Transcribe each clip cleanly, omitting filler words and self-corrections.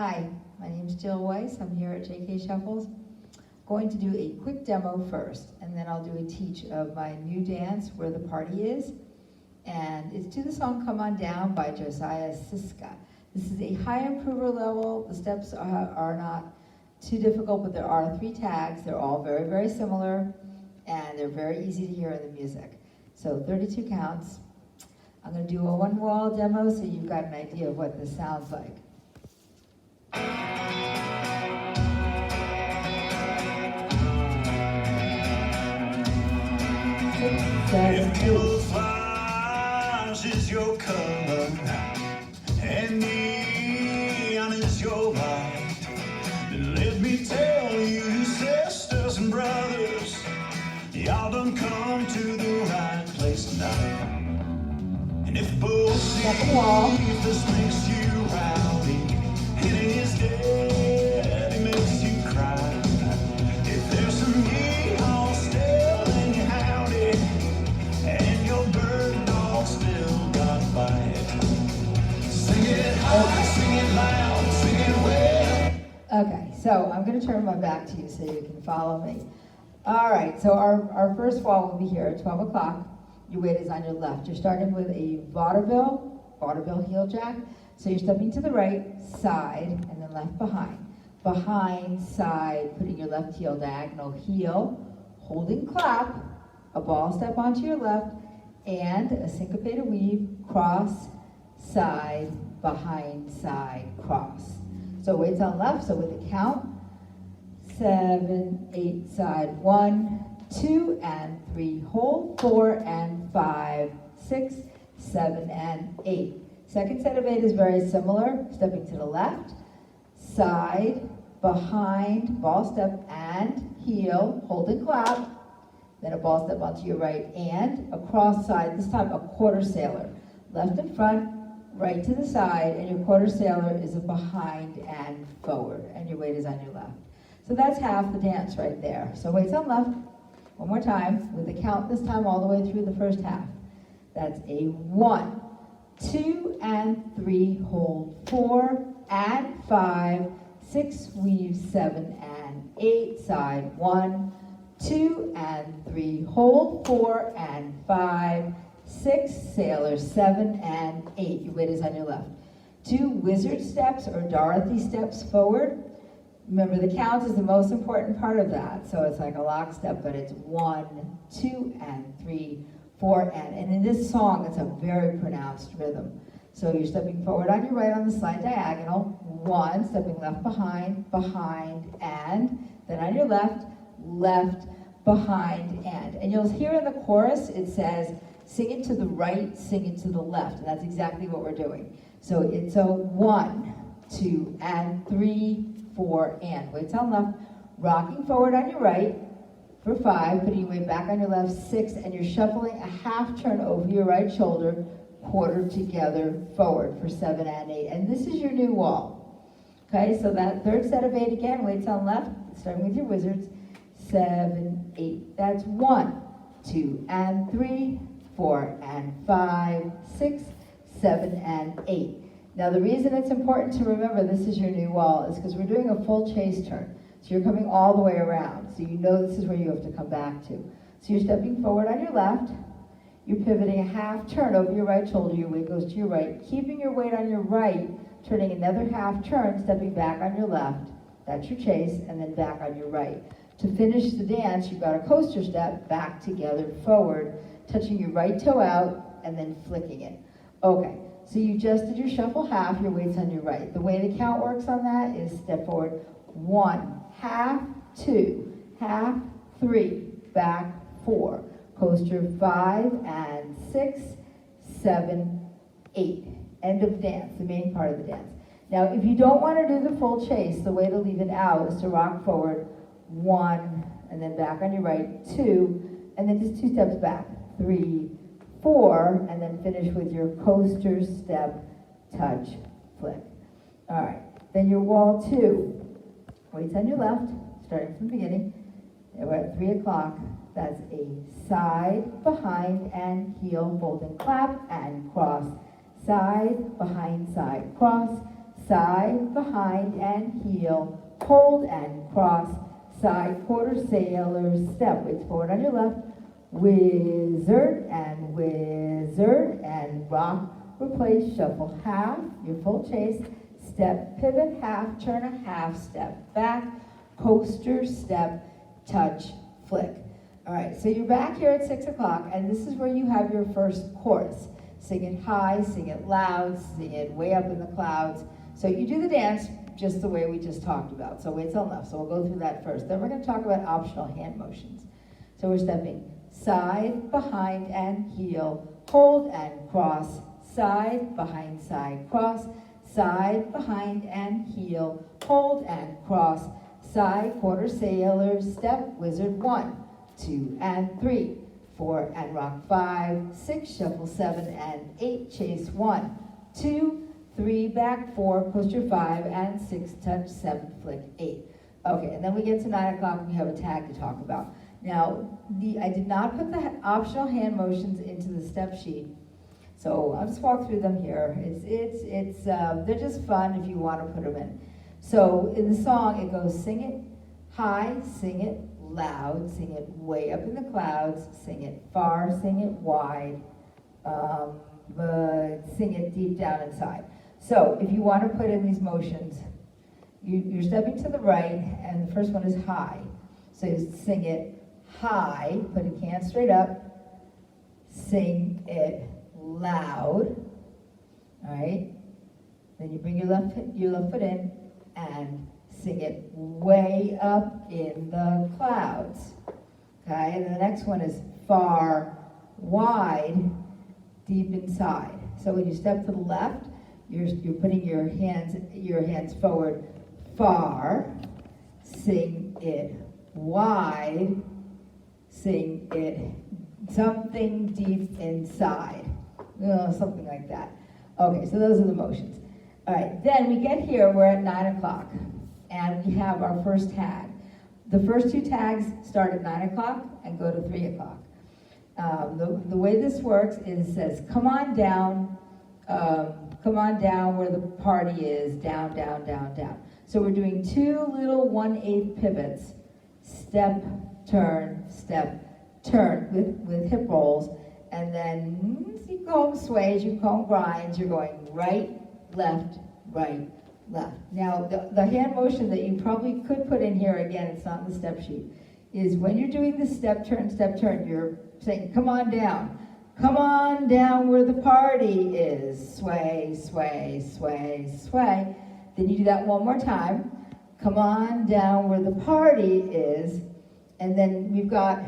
Hi, my name's Jill Weiss. I'm here at JK Shuffles. Going to do a quick demo first, and then I'll do a teach of my new dance, Where the Party Is. And it's to the song Come On Down by Josiah Siske. This is a high improver level. The steps are not too difficult, but there are 3 tags. They're all very, very similar, and they're very easy to hear in the music. So 32 counts. I'm going to do a one-wall demo so you've got an idea of what this sounds like. If camouflage is your color and neon is your light, then let me tell you, sisters and brothers, y'all done come to the right place tonight. And if both believe this makes you rowdy, and he is dead, he makes you cry. If there's some yeehaw still in your howdy, and your bird dog still got a bite, sing it high, sing it loud, sing it well. Okay, so I'm going to turn my back to you so you can follow me. All right, so our first wall will be here at 12 o'clock. Your weight is on your left. You're starting with a vaudeville heel jack. So you're stepping to the right side and then left behind. Behind, side, putting your left heel diagonal, heel, holding clap, a ball step onto your left, and a syncopated weave, cross, side, behind, side, cross. So weight's on left, so with a count, 7, 8, side, 1, 2, and 3, hold, 4, and 5, 6, 7, and 8. Second set of 8 is very similar, stepping to the left, side, behind, ball step, and heel, hold and clap, then a ball step onto your right, and a cross side, this time a quarter sailor. Left in front, right to the side, and your quarter sailor is a behind and forward, and your weight is on your left. So that's half the dance right there. So weight's on left, one more time, with the count this time all the way through the first half. That's a 1, 2, and 3, hold, 4, and 5, 6, weave, 7, and 8, side, 1, 2, and 3, hold, 4, and 5, 6, sailor, 7, and 8. Your weight is on your left. 2 wizard steps or Dorothy steps forward. Remember, the count is the most important part of that. So it's like a lock step, but it's 1, 2, and 3, 4, and in this song, it's a very pronounced rhythm. So you're stepping forward on your right on the slide diagonal, 1, stepping left, behind, and then on your left, left, behind, and. And you'll hear in the chorus, it says, sing it to the right, sing it to the left, and that's exactly what we're doing. So it's a 1, 2, and 3, 4, and. Weight's on left, rocking forward on your right for 5, putting your weight back on your left, 6, and you're shuffling a half turn over your right shoulder, quarter together forward for 7 and 8. And this is your new wall. Okay, so that third set of 8 again, weights on left, starting with your wizards, 7, 8. That's 1, 2, and 3, 4, and 5, 6, 7, and 8. Now the reason it's important to remember this is your new wall is because we're doing a full chase turn. So you're coming all the way around. So you know this is where you have to come back to. So you're stepping forward on your left. You're pivoting a half turn over your right shoulder. Your weight goes to your right. Keeping your weight on your right, turning another half turn, stepping back on your left. That's your chase, and then back on your right. To finish the dance, you've got a coaster step, back together, forward, touching your right toe out, and then flicking it. Okay. So you just did your shuffle half, your weight's on your right. The way the count works on that is step forward, 1, half, 2, half, 3, back, 4. Coaster 5 and 6, 7, 8. End of dance, the main part of the dance. Now, if you don't want to do the full chase, the way to leave it out is to rock forward, 1, and then back on your right, 2, and then just 2 steps back, 3, 4, and then finish with your coaster, step, touch, flick. All right, then your wall 2. Weights on your left, starting from the beginning. And we're at 3 o'clock. That's a side, behind, and heel, fold and clap, and cross. Side, behind, side, cross. side, behind, and heel, hold and cross, side, quarter sailor, step, weights forward on your left, wizard, and rock, replace, shuffle, half, your full chase, step, pivot, half, turn a half, step back, coaster, step, touch, flick. All right, so you're back here at 6 o'clock, and this is where you have your first chorus. Sing it high, sing it loud, sing it way up in the clouds. So you do the dance just the way we just talked about. So weights on left, so we'll go through that first. Then we're gonna talk about optional hand motions. So we're stepping side, behind, and heel, hold and cross, side, behind, side, cross, side, behind, and heel, hold and cross, side, quarter sailor, step, wizard, 1, 2, and 3, 4, and rock, 5, 6, shuffle, 7, and 8, chase, 1, 2, 3, back, 4, coaster, 5, and 6, touch, 7, flick, 8. Okay, and then we get to 9 o'clock, we have a tag to talk about. Now, I did not put the optional hand motions into the step sheet, so I'll just walk through them here. They're just fun if you want to put them in. So in the song, it goes sing it high, sing it loud, sing it way up in the clouds, sing it far, sing it wide, but sing it deep down inside. So if you want to put in these motions, you're stepping to the right, and the first one is high. So you sing it high, put your hands straight up, sing it loud, all right? Then you bring your left foot in and sing it way up in the clouds, okay? And the next one is far, wide, deep inside. So when you step to the left, you're putting your hands forward, far, sing it wide, sing it something deep inside. Something like that. Okay, so those are the motions. All right, then we get here, we're at 9 o'clock, and we have our first tag. The first 2 tags start at 9 o'clock and go to 3 o'clock. The way this works is it says, come on down where the party is, down, down, down, down. So we're doing 2 little 1/8 pivots, step, turn, with hip rolls, and then you call them sways, you call them grinds, you're going right, left, right, left. Now, the hand motion that you probably could put in here, again, it's not in the step sheet, is when you're doing the step, turn, you're saying, come on down where the party is, sway, sway, sway, sway. Then you do that one more time, come on down where the party is, and then we've got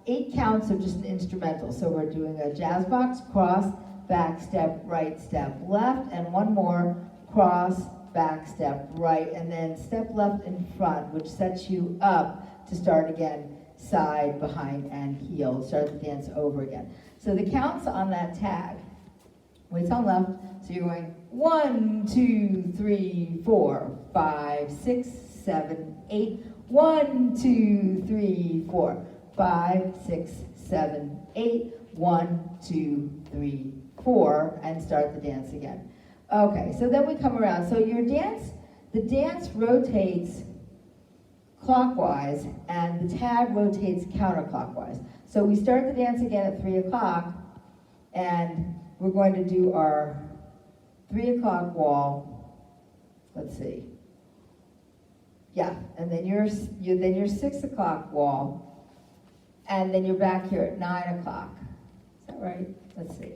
8 counts of just an instrumental. So we're doing a jazz box, cross, back step, right step, left, and one more, cross, back step, right, and then step left in front, which sets you up to start again, side, behind, and heel. Start the dance over again. So the counts on that tag, weights on left, so you're going 1, 2, 3, 4, 5, 6, 7, 8, 1, 2, 3, 4, 5, 6, 7, 8, 1, 2, 3, 4, and start the dance again. Okay, so then we come around. So the dance rotates clockwise, and the tag rotates counterclockwise. So we start the dance again at 3 o'clock, and we're going to do our 3 o'clock wall. Let's see. Yeah, and then your 6 o'clock wall, and then you're back here at 9 o'clock. Is that right? Let's see.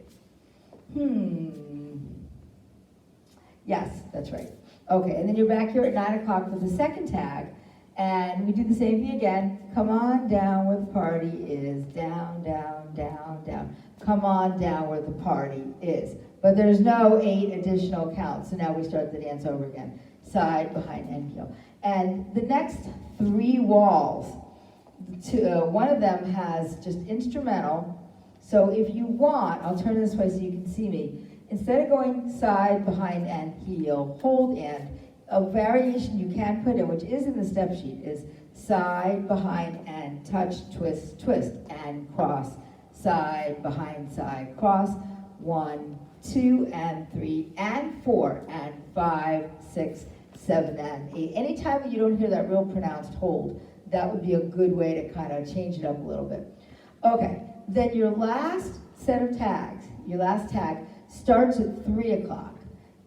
Yes, that's right. Okay, and then you're back here at 9 o'clock for the second tag, and we do the same thing again. Come on down where the party is, down, down, down, down. Come on down where the party is. But there's no 8 additional counts, so now we start the dance over again. Side, behind, and heel. And the next 3 walls, one of them has just instrumental. So if you want, I'll turn this way so you can see me. Instead of going side, behind, and heel, hold, and a variation you can put in, which is in the step sheet, is side, behind, and touch, twist, twist, and cross. Side, behind, side, cross. 1, 2 and 3 and 4 and 5, 6, 7 and 8. Anytime you don't hear that real pronounced hold, that would be a good way to kind of change it up a little bit. Okay, then your last set of tags, your last tag starts at 3 o'clock.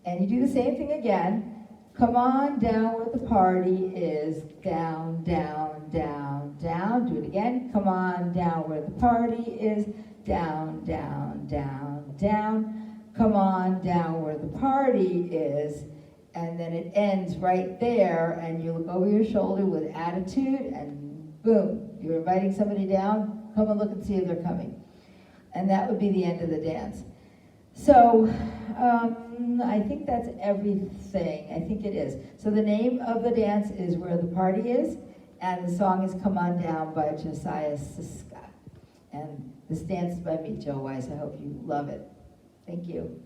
And you do the same thing again. Come on down where the party is. Down, down, down, down. Do it again. Come on down where the party is. Down, down, down, down. Come on down where the party is. And then it ends right there, and you look over your shoulder with attitude, and boom, you're inviting somebody down. Come and look and see if they're coming. And that would be the end of the dance. So, I think that's everything. I think it is. So the name of the dance is Where the Party Is, and the song is Come On Down by Josiah Siske. And this dance is by me, Jill Weiss. I hope you love it. Thank you.